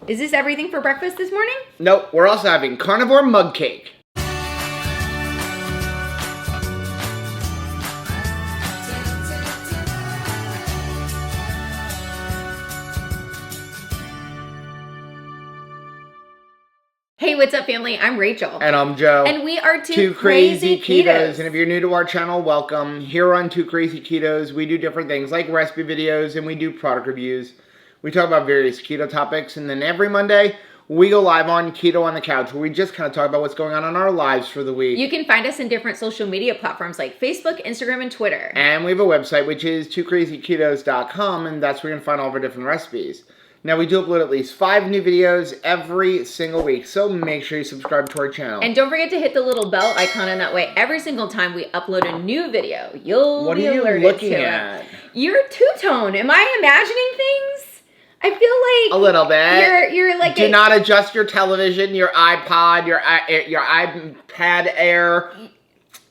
Is this everything for breakfast this morning? Nope, we're also having carnivore mug cake. Hey, what's up, family? I'm Rachel. And I'm Joe. And we are Two Crazy Ketos. And if you're new to our channel, welcome. Here on Two Crazy Ketos, we do different things like recipe videos and we do product reviews. We talk about various keto topics. And then every Monday, we go live on Keto on the Couch, where we just kind of talk about what's going on in our lives for the week. You can find us in different social media platforms like Facebook, Instagram, and Twitter. And we have a website, which is twocrazyketos.com, and that's where you can find all of our different recipes. Now, we do upload at least 5 new videos every single week, so make sure you subscribe to our channel. And don't forget to hit the little bell icon, and that way every single time we upload a new video, you'll be alerted to it. What are you looking at? You're two-tone. Am I imagining things? I feel like a little bit. You're like do not adjust your television, your iPod, your iPad Air.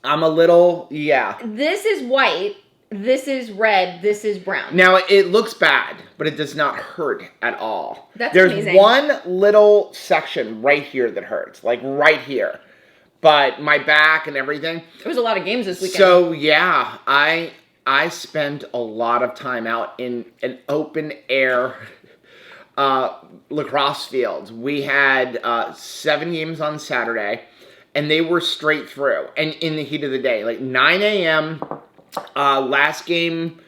I'm a little, yeah. This is white. This is red. This is brown. Now, it looks bad, but it does not hurt at all. There's amazing. One little section right here that hurts, like right here. But my back and everything. There was a lot of games this weekend. So, yeah, I spent a lot of time out in an open air lacrosse field. We had 7 games on Saturday, and they were straight through and in the heat of the day. Like 9 a.m., last game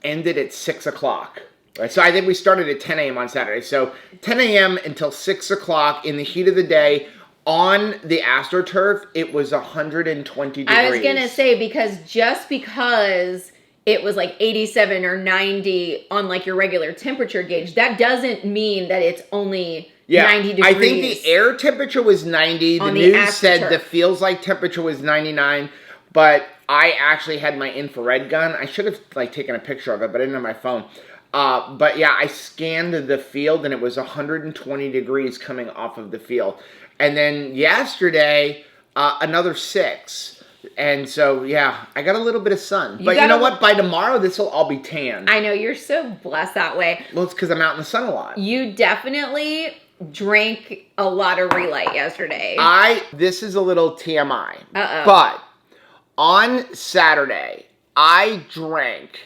ended at 6 o'clock. Right? So I think we started at 10 a.m. on Saturday. So 10 a.m. until 6 o'clock in the heat of the day. On the AstroTurf, it was 120 degrees. I was going to say, because it was like 87 or 90 on like your regular temperature gauge, that doesn't mean that it's only 90 degrees. I think the air temperature was 90. The news said the feels like temperature was 99. But I actually had my infrared gun. I should have taken a picture of it, but I didn't have my phone. But yeah, I scanned the field and it was 120 degrees coming off of the field. And then yesterday, another 6. And so, yeah, I got a little bit of sun. But you know what? By tomorrow, this will all be tan. I know. You're so blessed that way. Well, it's because I'm out in the sun a lot. You definitely drank a lot of Relight yesterday. This is a little TMI. Uh-oh. But on Saturday, I drank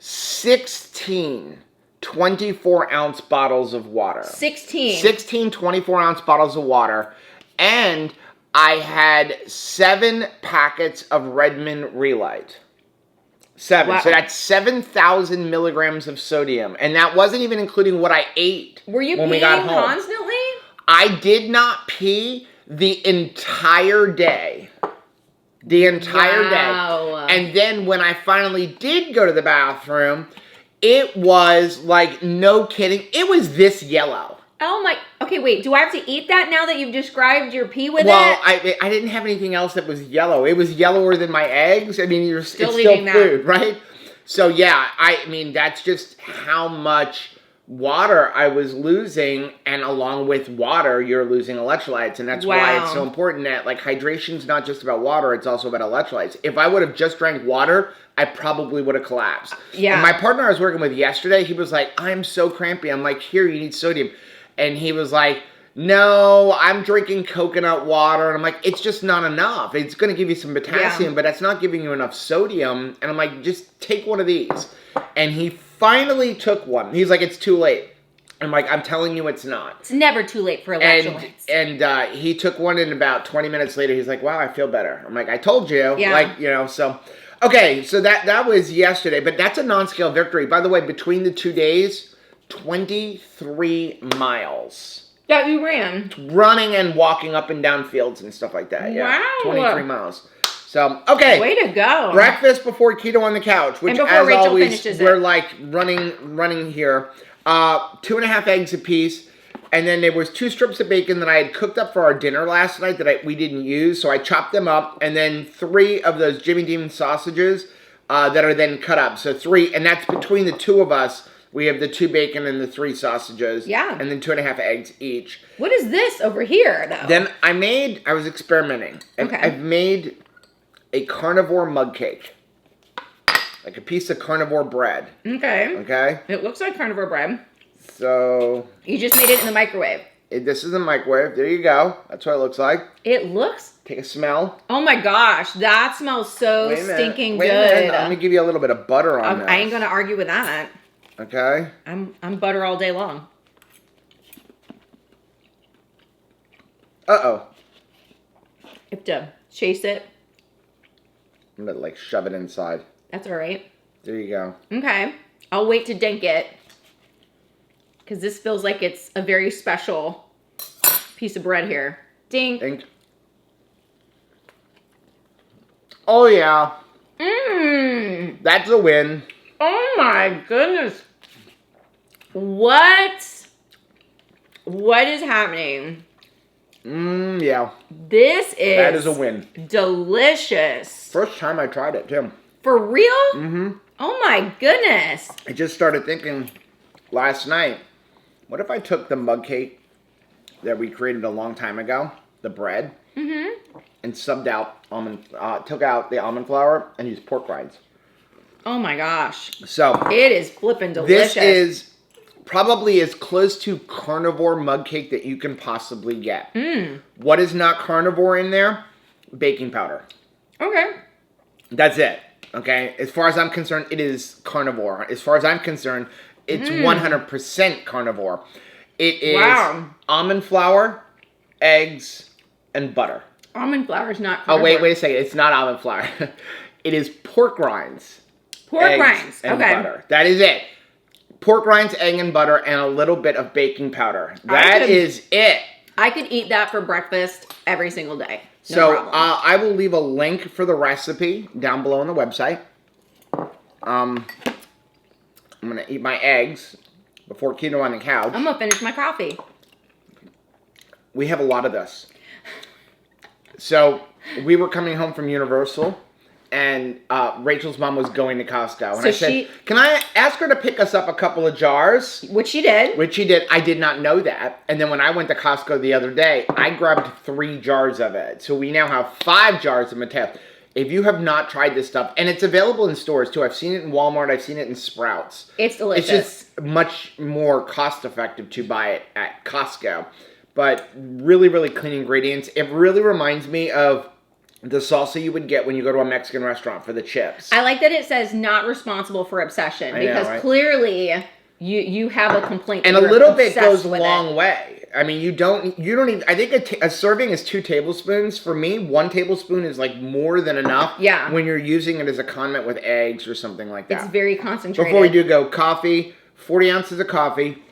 16 24-ounce bottles of water. 16 24-ounce bottles of water. And I had 7 packets of Redmond Relight. 7. Wow. So that's 7,000 milligrams of sodium. And that wasn't even including what I ate. Were you peeing constantly? I did not pee the entire day. The entire day. And then when I finally did go to the bathroom, it was like, no kidding, it was this yellow. Oh my, okay, wait, do I have to eat that now that you've described your pee with it? Well, I didn't have anything else that was yellow. It was yellower than my eggs. I mean, it's still food, right? So yeah, I mean, that's just how much water I was losing, and along with water, you're losing electrolytes, and that's why it's so important that, like, hydration's not just about water, it's also about electrolytes. If I would have just drank water, I probably would have collapsed. Yeah. And my partner I was working with yesterday, he was like, I'm so crampy. I'm like, here, you need sodium. And he was like, no, I'm drinking coconut water. And I'm like, it's just not enough. It's going to give you some potassium, but that's not giving you enough sodium. And I'm like, just take one of these. And he finally took one. He's like, it's too late. I'm like, I'm telling you it's not. It's never too late for electrolytes. And he took one, and about 20 minutes later, he's like, wow, I feel better. I'm like, I told you. Yeah. Like, you know, so. Okay, so that was yesterday. But that's a non-scale victory. By the way, between the 2 days, 23 miles. That you ran? Running and walking up and down fields and stuff like that. Yeah. Wow. 23 miles. So, okay. Way to go. Breakfast before Keto on the Couch, which, as Rachel always, we're like running here. 2.5 eggs apiece. And then there was 2 strips of bacon that I had cooked up for our dinner last night that we didn't use. So I chopped them up. And then 3 of those Jimmy Dean sausages that are then cut up. So 3, and that's between the 2 of us. We have the 2 bacon and the 3 sausages. Yeah. And then 2.5 eggs each. What is this over here, though? Then I was experimenting. And I've made a carnivore mug cake. Like a piece of carnivore bread. Okay. Okay? It looks like carnivore bread. So you just made it in the microwave. This is the microwave. There you go. That's what it looks like. It looks. Take a smell. Oh my gosh, that smells so stinking good. I'm gonna give you a little bit of butter on this. I ain't gonna argue with that. Okay. I'm butter all day long. Uh-oh. You have to chase it. I'm gonna like shove it inside. That's all right. There you go. Okay. I'll wait to dink it. Because this feels like it's a very special piece of bread here. Dink. Dink. Oh, yeah. Mmm. That's a win. Oh, my goodness. What? What is happening? Yeah. This is... That is a win. Delicious. First time I tried it, too. For real? Mm-hmm. Oh, my goodness. I just started thinking last night, what if I took the mug cake that we created a long time ago, the bread, and subbed out took out the almond flour and used pork rinds? Oh my gosh. So it is flipping delicious. This is probably as close to carnivore mug cake that you can possibly get. What is not carnivore in there? Baking powder. Okay. That's it. Okay. As far as I'm concerned, it is carnivore. As far as I'm concerned, it's 100% carnivore. It is almond flour, eggs, and butter. Almond flour is not carnivore. Oh, wait a second. It's not almond flour. It is pork rinds. Pork rinds. And okay. butter. That is it. Pork rinds, egg, and butter, and a little bit of baking powder. That is it. I could eat that for breakfast every single day. No so I will leave a link for the recipe down below on the website. I'm going to eat my eggs before keto on the couch. I'm going to finish my coffee. We have a lot of this. So we were coming home from Universal, and Rachel's mom was going to Costco. And I said, can I ask her to pick us up a couple of jars? Which she did. Which she did. I did not know that. And then when I went to Costco the other day, I grabbed 3 jars of it. So we now have 5 jars of Mateo. If you have not tried this stuff, and it's available in stores too. I've seen it in Walmart. I've seen it in Sprouts. It's delicious. It's just much more cost effective to buy it at Costco. But really, really clean ingredients. It really reminds me of the salsa you would get when you go to a Mexican restaurant for the chips. I like that it says not responsible for obsession. Because clearly you have a complaint. And a little bit goes a long way. I mean, you don't even, I think a serving is 2 tablespoons. For me, 1 tablespoon is like more than enough. Yeah. When you're using it as a condiment with eggs or something like that. It's very concentrated. Before we do go, coffee, 40 ounces of coffee,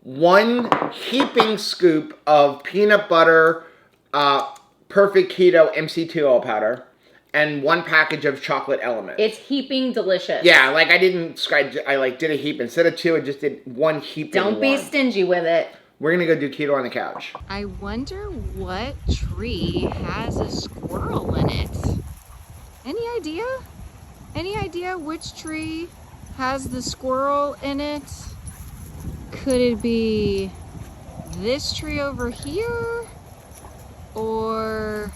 1 heaping scoop of peanut butter, perfect keto MC2 oil powder, and 1 package of chocolate elements. It's heaping delicious. Yeah, like I did a heap. Instead of 2, I just did 1 heap. Don't be stingy with it. We're going to go do keto on the couch. I wonder what tree has a squirrel in it. Any idea? Any idea which tree has the squirrel in it? Could it be this tree over here? Or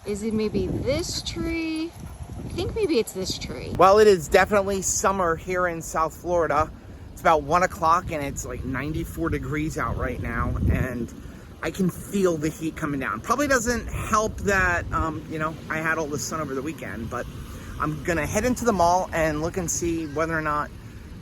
is it maybe this tree? I think maybe it's this tree. Well, it is definitely summer here in South Florida. It's about 1 o'clock and it's like 94 degrees out right now, and I can feel the heat coming down. Probably doesn't help that, I had all the sun over the weekend, but I'm gonna head into the mall and look and see whether or not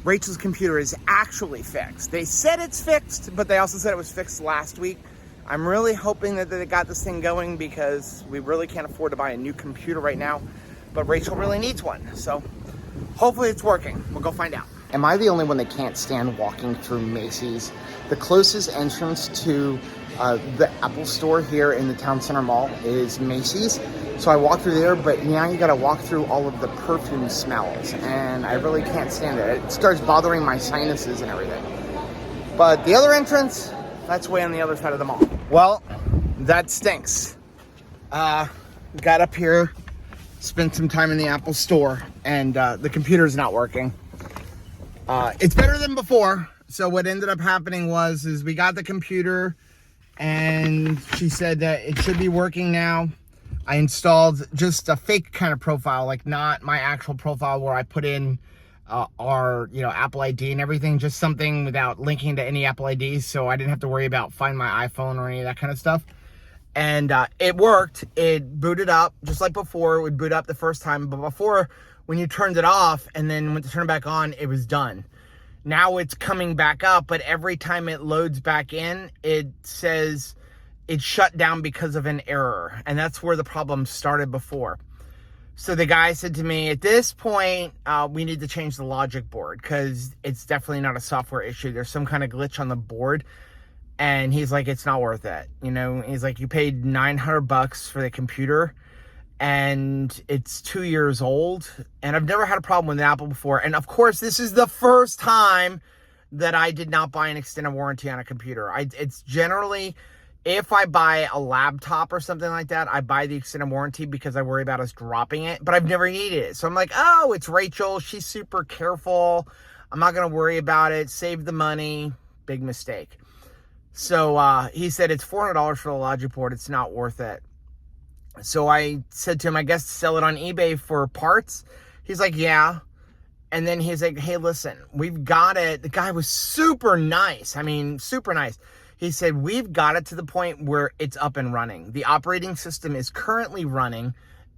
Rachel's computer is actually fixed. They said it's fixed, but they also said it was fixed last week. I'm really hoping that they got this thing going because we really can't afford to buy a new computer right now, but Rachel really needs one. So hopefully it's working. We'll go find out. Am I the only one that can't stand walking through Macy's? The closest entrance to the Apple store here in the Town Center Mall is Macy's. So I walk through there, but now you gotta walk through all of the perfume smells, and I really can't stand it. It starts bothering my sinuses and everything. But the other entrance, that's way on the other side of the mall. Well, that stinks. Got up here, spent some time in the Apple store, and the computer's not working. It's better than before. So what ended up happening is we got the computer and she said that it should be working now. I installed just a fake kind of profile, like not my actual profile where I put in our, Apple ID and everything, just something without linking to any Apple IDs, so I didn't have to worry about Find My iPhone or any of that kind of stuff. And it worked. It booted up just like before. It would boot up the first time, but before, when you turned it off and then went to turn it back on, it was done. Now it's coming back up, but every time it loads back in, it says it shut down because of an error, and that's where the problem started before. So the guy said to me, at this point, we need to change the logic board because it's definitely not a software issue. There's some kind of glitch on the board. And he's like, it's not worth it. He's like, you paid $900 for the computer and it's 2 years old. And I've never had a problem with an Apple before. And of course, this is the first time that I did not buy an extended warranty on a computer. It's generally, if I buy a laptop or something like that, I buy the extended warranty because I worry about us dropping it, but I've never needed it. So I'm like, oh, it's Rachel. She's super careful. I'm not going to worry about it. Save the money. Big mistake. So he said it's $400 for the logic board. It's not worth it. So I said to him, I guess sell it on eBay for parts. He's like, yeah. And then he's like, hey, listen, we've got it. The guy was super nice. I mean, super nice. He said, we've got it to the point where it's up and running. The operating system is currently running.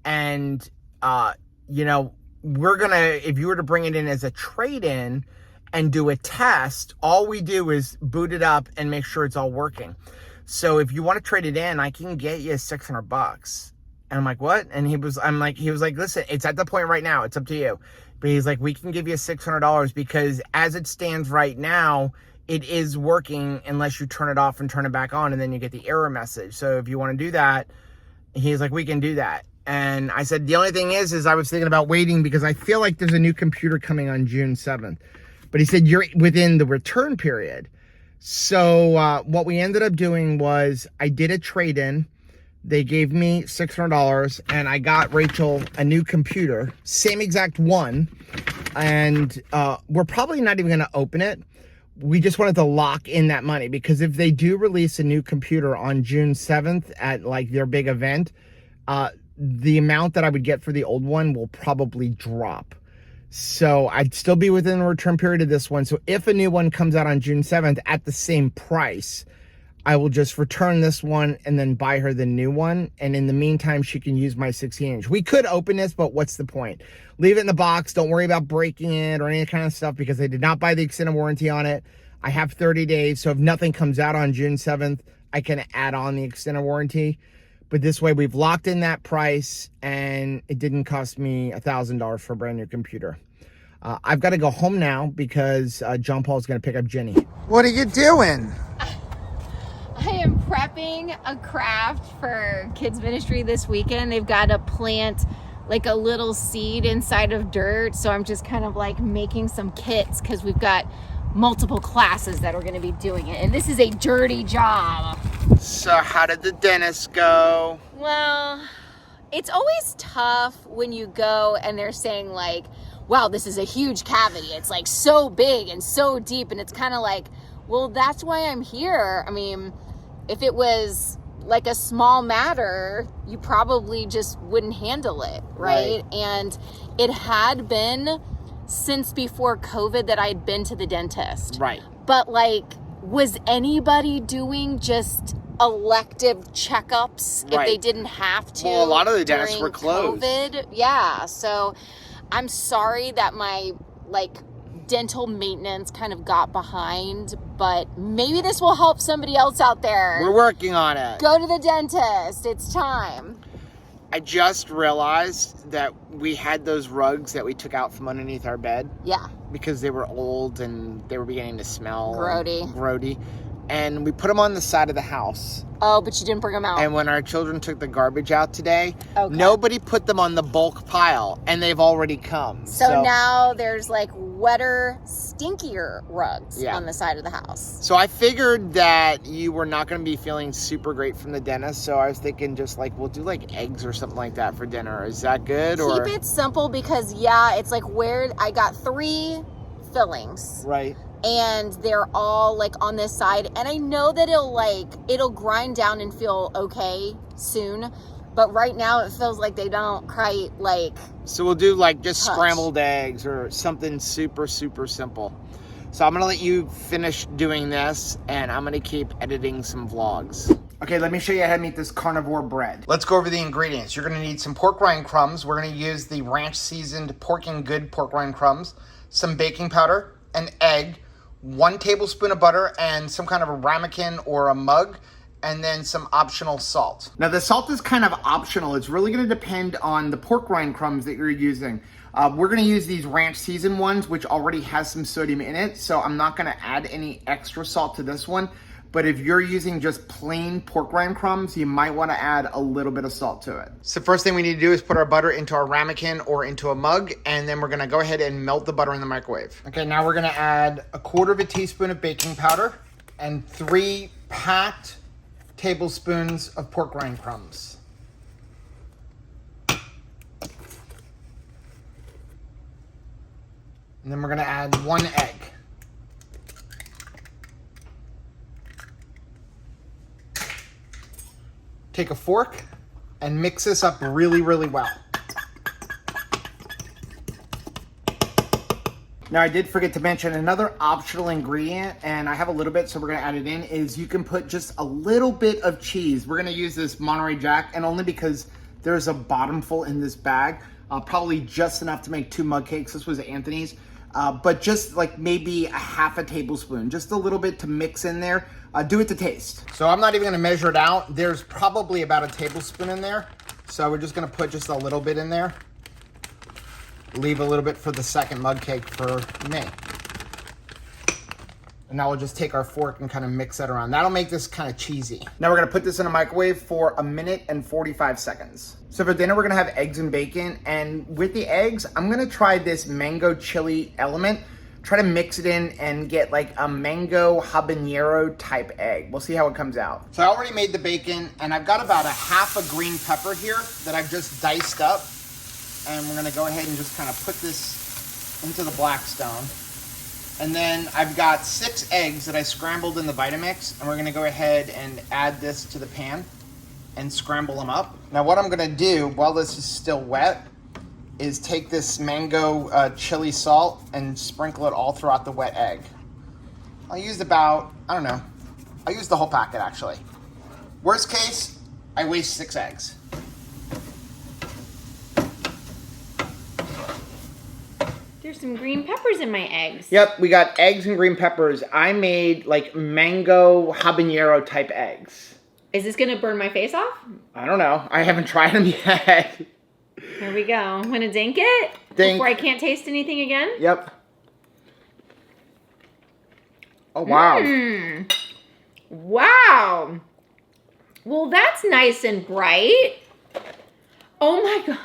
And, we're going to, if you were to bring it in as a trade-in and do a test, all we do is boot it up and make sure it's all working. So if you want to trade it in, I can get you $600. And I'm like, what? And he was like, listen, it's at the point right now. It's up to you. But he's like, we can give you $600 because as it stands right now, it is working unless you turn it off and turn it back on, and then you get the error message. So if you want to do that, he's like, we can do that. And I said, the only thing is I was thinking about waiting because I feel like there's a new computer coming on June 7th. But he said, you're within the return period. So what we ended up doing was I did a trade-in. They gave me $600, and I got Rachel a new computer, same exact one. And we're probably not even going to open it. We just wanted to lock in that money because if they do release a new computer on June 7th at like their big event, the amount that I would get for the old one will probably drop. So I'd still be within the return period of this one. So if a new one comes out on June 7th at the same price, I will just return this one and then buy her the new one. And in the meantime, she can use my 16-inch. We could open this, but what's the point? Leave it in the box. Don't worry about breaking it or any kind of stuff because I did not buy the extended warranty on it. I have 30 days. So if nothing comes out on June 7th, I can add on the extended warranty. But this way we've locked in that price and it didn't cost me $1,000 for a brand new computer. I've got to go home now because John Paul's going to pick up Jenny. What are you doing? I am prepping a craft for kids ministry this weekend. They've got to plant like a little seed inside of dirt. So I'm just kind of like making some kits because we've got multiple classes that are going to be doing it. And this is a dirty job. So how did the dentist go? Well, it's always tough when you go and they're saying like, wow, this is a huge cavity. It's like so big and so deep. And it's kind of like, well, that's why I'm here. I mean, if it was like a small matter, you probably just wouldn't handle it, right? And it had been since before COVID that I'd been to the dentist. Right. But like, was anybody doing just elective checkups if they didn't have to? Well, a lot of the dentists were closed. COVID? Yeah. So I'm sorry that my like dental maintenance kind of got behind, but maybe this will help somebody else out there. We're working on it. Go to the dentist. It's time. I just realized that we had those rugs that we took out from underneath our bed. Yeah. Because they were old and they were beginning to smell. Grody. And we put them on the side of the house. Oh, but you didn't bring them out. And when our children took the garbage out today, nobody put them on the bulk pile, and they've already come. So now there's like wetter, stinkier rugs on the side of the house. So I figured that you were not going to be feeling super great from the dentist, so I was thinking just like we'll do like eggs or something like that for dinner. Is that good? Keep it simple because it's like where I got 3 fillings. Right. And they're all like on this side, and I know that it'll grind down and feel okay soon, But right now it feels like they don't quite like... So we'll do like just touch. Scrambled eggs or something super, super simple. So I'm gonna let you finish doing this and I'm gonna keep editing some vlogs. Okay, let me show you how to make this carnivore bread. Let's go over the ingredients. You're gonna need some pork rind crumbs. We're gonna use the ranch seasoned Pork and Good pork rind crumbs, some baking powder, an egg, 1 tablespoon of butter, and some kind of a ramekin or a mug, and then some optional salt. Now the salt is kind of optional. It's really gonna depend on the pork rind crumbs that you're using. We're gonna use these ranch seasoned ones, which already has some sodium in it, so I'm not gonna add any extra salt to this one. But if you're using just plain pork rind crumbs, you might wanna add a little bit of salt to it. So first thing we need to do is put our butter into our ramekin or into a mug, and then we're gonna go ahead and melt the butter in the microwave. Okay, now we're gonna add 1/4 teaspoon of baking powder and 3 packed tablespoons of pork rind crumbs. And then we're gonna add 1 egg. Take a fork and mix this up really, really well. Now I did forget to mention another optional ingredient, and I have a little bit, so we're gonna add it in, is you can put just a little bit of cheese. We're gonna use this Monterey Jack, and only because there's a bottom full in this bag, probably just enough to make 2 mug cakes. This was Anthony's, but just like maybe a 1/2 tablespoon, just a little bit to mix in there. Do it to taste. So I'm not even gonna measure it out. There's probably about a tablespoon in there. So we're just gonna put just a little bit in there. Leave a little bit for the second mug cake for me. And now we'll just take our fork and kind of mix that around. That'll make this kind of cheesy. Now we're gonna put this in a microwave for 1 minute and 45 seconds. So for dinner, we're gonna have eggs and bacon. And with the eggs, I'm gonna try this mango chili element. Try to mix it in and get like a mango habanero type egg. We'll see how it comes out. So I already made the bacon, and I've got about a 1/2 green pepper here that I've just diced up. And we're gonna go ahead and just kind of put this into the Blackstone. And then I've got 6 eggs that I scrambled in the Vitamix, and we're gonna go ahead and add this to the pan and scramble them up. Now what I'm gonna do while this is still wet is take this mango chili salt and sprinkle it all throughout the wet egg. I'll use about, I don't know, I'll use the whole packet actually. Worst case, I waste 6 eggs. There's some green peppers in my eggs. Yep, we got eggs and green peppers. I made like mango habanero type eggs. Is this gonna burn my face off? I don't know. I haven't tried them yet. Here we go. I'm gonna dink it before I can't taste anything again. Yep. Oh, wow. Wow. Well, that's nice and bright. Oh my gosh.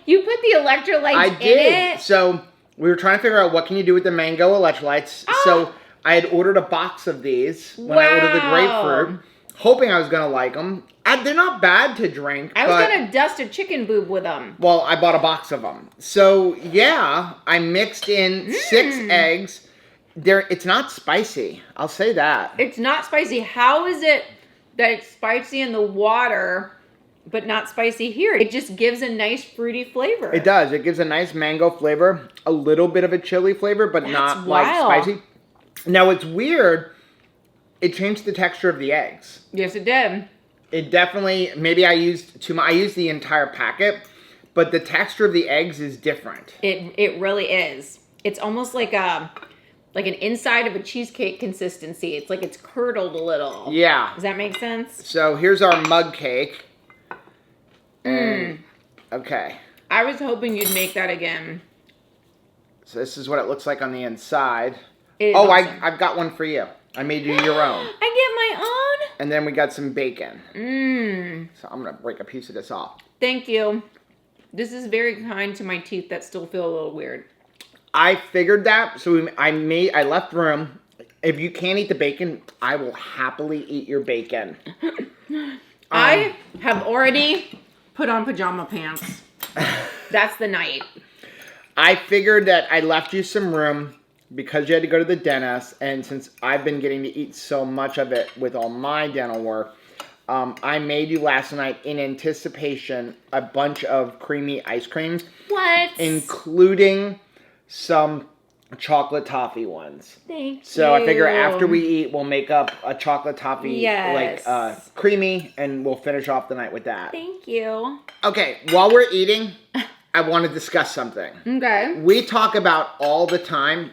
You put the electrolytes in it? So we were trying to figure out what can you do with the mango electrolytes. Oh. So I had ordered a box of these when I ordered the grapefruit, hoping I was going to like them. They're not bad to drink. I was going to dust a chicken boob with them. Well, I bought a box of them. So yeah, I mixed in 6 eggs. It's not spicy. I'll say that. It's not spicy. How is it that it's spicy in the water but not spicy here? It just gives a nice fruity flavor. It does. It gives a nice mango flavor, a little bit of a chili flavor, but not like spicy. Now it's weird. It changed the texture of the eggs. Yes, it did. It definitely, maybe I used too much. I used the entire packet, but the texture of the eggs is different. It really is. It's almost like an inside of a cheesecake consistency. It's like it's curdled a little. Yeah. Does that make sense? So here's our mug cake. Okay. I was hoping you'd make that again. So this is what it looks like on the inside. Oh, awesome. I've got one for you. I made you your own. I get my own? And then we got some bacon. So I'm going to break a piece of this off. Thank you. This is very kind to my teeth that still feel a little weird. I figured that, so I left room. If you can't eat the bacon, I will happily eat your bacon. I have already put on pajama pants. That's the night. I figured that I left you some room because you had to go to the dentist, and since I've been getting to eat so much of it with all my dental work, I made you last night in anticipation a bunch of creamy ice creams. What? Including some chocolate toffee ones. Thank you. So I figure after we eat, we'll make up a chocolate toffee, creamy, and we'll finish off the night with that. Thank you. Okay, while we're eating, I want to discuss something. Okay. We talk about all the time,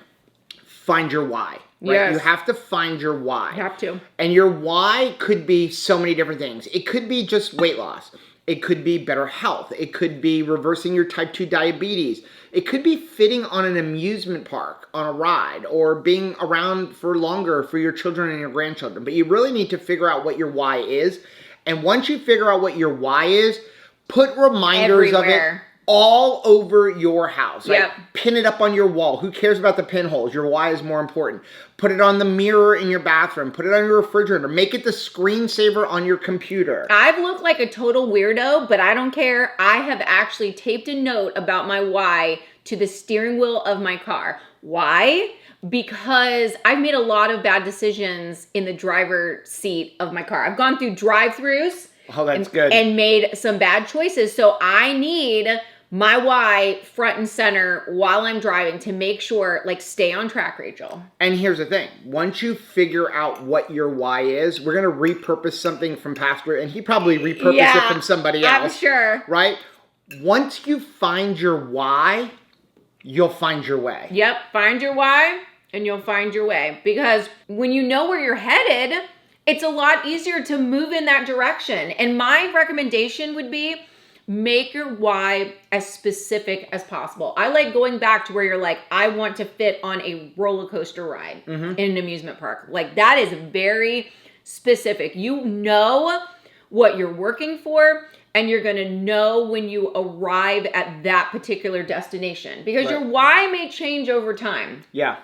find your why. Right? Yes. You have to find your why. You have to. And your why could be so many different things. It could be just weight loss. It could be better health. It could be reversing your type 2 diabetes. It could be fitting on an amusement park on a ride or being around for longer for your children and your grandchildren. But you really need to figure out what your why is. And once you figure out what your why is, put reminders everywhere. Of it all over your house. Right? Yep. Pin it up on your wall. Who cares about the pinholes? Your why is more important. Put it on the mirror in your bathroom. Put it on your refrigerator. Make it the screensaver on your computer. I've looked like a total weirdo, but I don't care. I have actually taped a note about my why to the steering wheel of my car. Why? Because I've made a lot of bad decisions in the driver's seat of my car. I've gone through drive-thrus. Oh, that's good. And made some bad choices. So I need my why front and center while I'm driving to make sure, like, stay on track, Rachel. And here's the thing. Once you figure out what your why is, we're going to repurpose something from Pastor, and he probably repurposed it from somebody else. I'm sure. Right? Once you find your why, you'll find your way. Yep. Find your why and you'll find your way. Because when you know where you're headed, it's a lot easier to move in that direction. And my recommendation would be make your why as specific as possible. I like going back to where you're like, I want to fit on a roller coaster ride in an amusement park. Like, that is very specific. You know what you're working for, and you're going to know when you arrive at that particular destination, because your why may change over time. Yeah.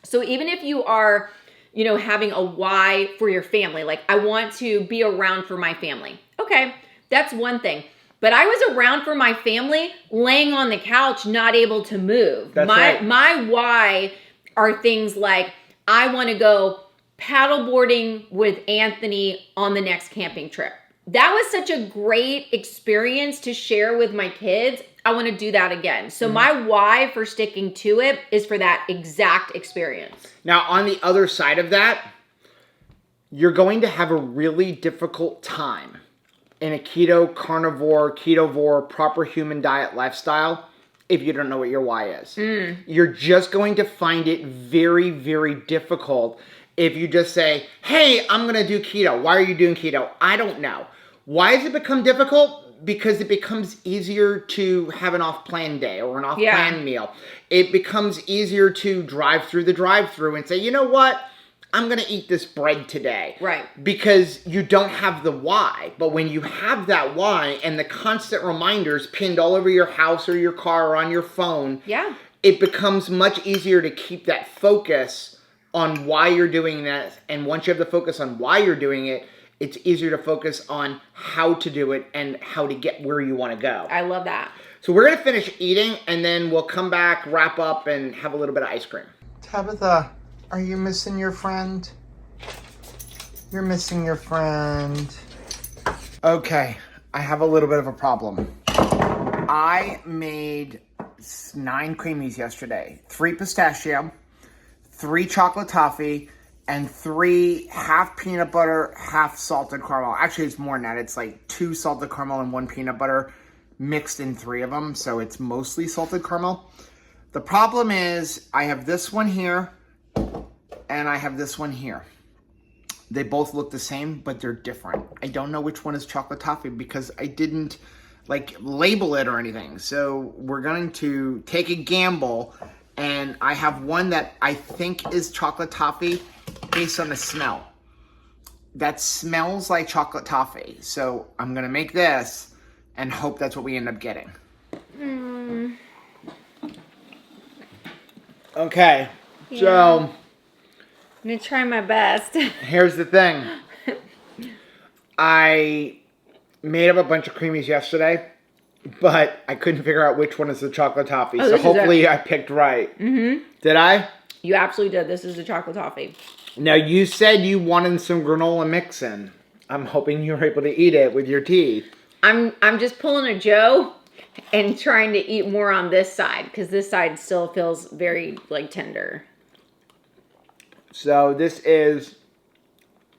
So even if you are, you know, having a why for your family, like, I want to be around for my family. Okay, that's one thing. But I was around for my family laying on the couch, not able to move. That's right. My why are things like, I want to go paddleboarding with Anthony on the next camping trip. That was such a great experience to share with my kids. I want to do that again. So my why for sticking to it is for that exact experience. Now, on the other side of that, you're going to have a really difficult time in a keto, carnivore, ketovore, proper human diet lifestyle if you don't know what your why is. You're just going to find it very, very difficult if you just say, hey, I'm going to do keto. Why are you doing keto? I don't know. Why has it become difficult? Because it becomes easier to have an off-plan day or an off-plan meal. It becomes easier to drive through the drive-thru and say, you know what? I'm going to eat this bread today. Right. Because you don't have the why. But when you have that why and the constant reminders pinned all over your house or your car or on your phone, it becomes much easier to keep that focus on why you're doing that. And once you have the focus on why you're doing it, it's easier to focus on how to do it and how to get where you want to go. I love that. So we're going to finish eating, and then we'll come back, wrap up, and have a little bit of ice cream. Tabitha, are you missing your friend? You're missing your friend. Okay, I have a little bit of a problem. I made 9 creamies yesterday. 3 pistachio, 3 chocolate toffee, and 3 half peanut butter, half salted caramel. Actually, it's more than that. It's like 2 salted caramel and 1 peanut butter mixed in 3 of them. So it's mostly salted caramel. The problem is I have this one here and I have this one here. They both look the same, but they're different. I don't know which one is chocolate toffee because I didn't like label it or anything. So we're going to take a gamble, and I have one that I think is chocolate toffee based on the smell. That smells like chocolate toffee. So I'm going to make this and hope that's what we end up getting. Okay, so I'm going to try my best. Here's the thing. I made up a bunch of creamies yesterday, but I couldn't figure out which one is the chocolate toffee. So hopefully I picked right. Did I? You absolutely did. This is the chocolate toffee. Now, you said you wanted some granola mix in. I'm hoping you're able to eat it with your teeth. I'm just pulling a Joe and trying to eat more on this side because this side still feels very like tender. So this is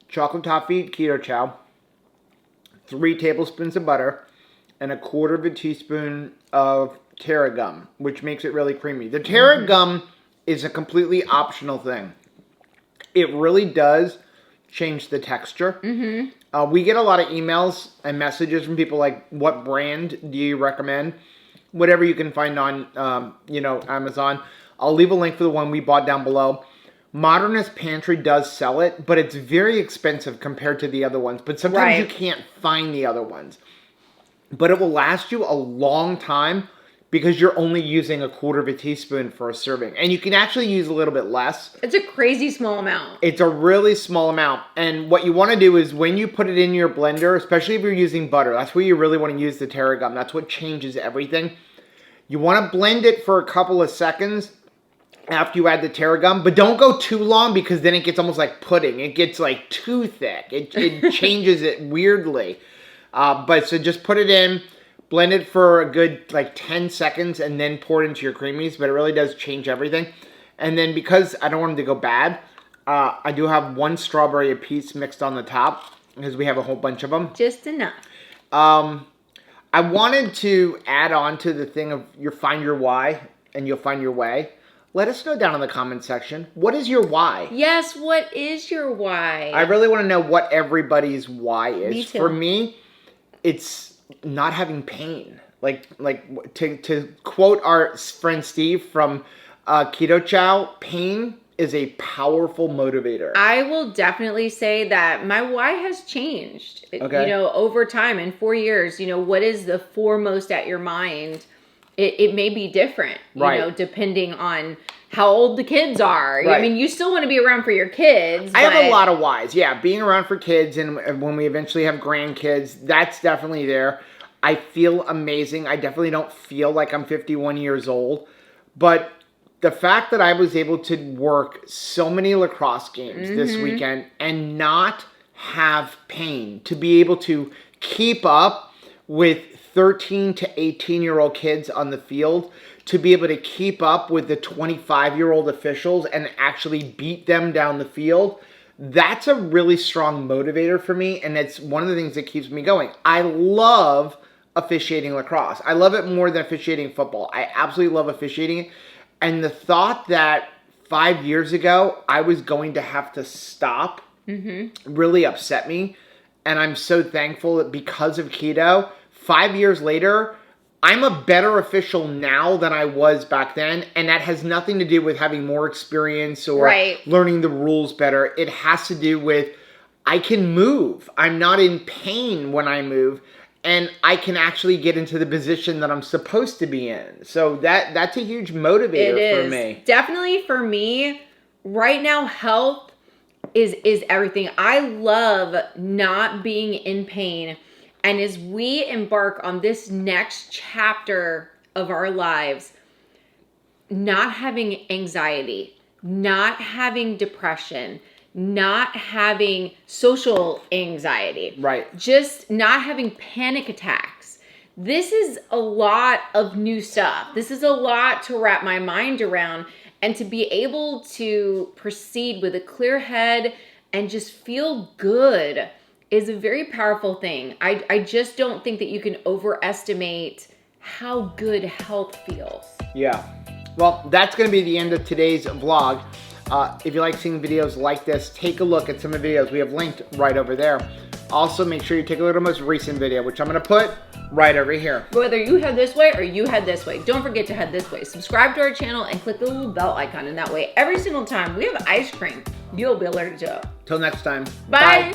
chocolate toffee keto chow, 3 tablespoons of butter, and 1/4 teaspoon of Terra gum, which makes it really creamy. The Terra gum is a completely optional thing. It really does change the texture. We get a lot of emails and messages from people like, what brand do you recommend? Whatever you can find on, Amazon. I'll leave a link for the one we bought down below. Modernist Pantry does sell it, but it's very expensive compared to the other ones. But sometimes you can't find the other ones. But it will last you a long time because you're only using 1/4 teaspoon for a serving. And you can actually use a little bit less. It's a crazy small amount. It's a really small amount. And what you want to do is when you put it in your blender, especially if you're using butter, that's where you really want to use the Terra gum. That's what changes everything. You want to blend it for a couple of seconds after you add the Terra gum, but don't go too long because then it gets almost like pudding. It gets like too thick. It changes it weirdly. So just put it in, blend it for a good like 10 seconds, and then pour it into your creamies. But it really does change everything. And then because I don't want them to go bad, I do have 1 strawberry apiece mixed on the top because we have a whole bunch of them. Just enough. I wanted to add on to the thing of you find your why and you'll find your way. Let us know down in the comment section. What is your why? Yes, what is your why? I really want to know what everybody's why is. Me too. For me, it's not having pain. Like to quote our friend Steve from Keto Chow, pain is a powerful motivator. I will definitely say that my why has changed. Okay. Over time, in 4 years, what is the foremost at your mind? It may be different, depending on how old the kids are. Right. I mean, you still want to be around for your kids. I have a lot of whys. Yeah, being around for kids, and when we eventually have grandkids, that's definitely there. I feel amazing. I definitely don't feel like I'm 51 years old. But the fact that I was able to work so many lacrosse games this weekend and not have pain, to be able to keep up with 13 to 18-year-old kids on the field, to be able to keep up with the 25-year-old officials and actually beat them down the field, that's a really strong motivator for me, and it's one of the things that keeps me going. I love officiating lacrosse. I love it more than officiating football. I absolutely love officiating it. And the thought that 5 years ago I was going to have to stop really upset me. And I'm so thankful that because of keto, 5 years later, I'm a better official now than I was back then. And that has nothing to do with having more experience or learning the rules better. It has to do with I can move. I'm not in pain when I move. And I can actually get into the position that I'm supposed to be in. So that's a huge motivator for me. Definitely for me, right now, health is everything. I love not being in pain. And as we embark on this next chapter of our lives, not having anxiety, not having depression, not having social anxiety. Right. Just not having panic attacks. This is a lot of new stuff. This is a lot to wrap my mind around, and to be able to proceed with a clear head and just feel good is a very powerful thing. I just don't think that you can overestimate how good health feels. Yeah. Well, that's going to be the end of today's vlog. If you like seeing videos like this, take a look at some of the videos we have linked right over there. Also, make sure you take a look at the most recent video, which I'm going to put right over here. Whether you head this way or you head this way, don't forget to head this way. Subscribe to our channel and click the little bell icon, and that way every single time we have ice cream, you'll be alerted to it. Till next time. Bye.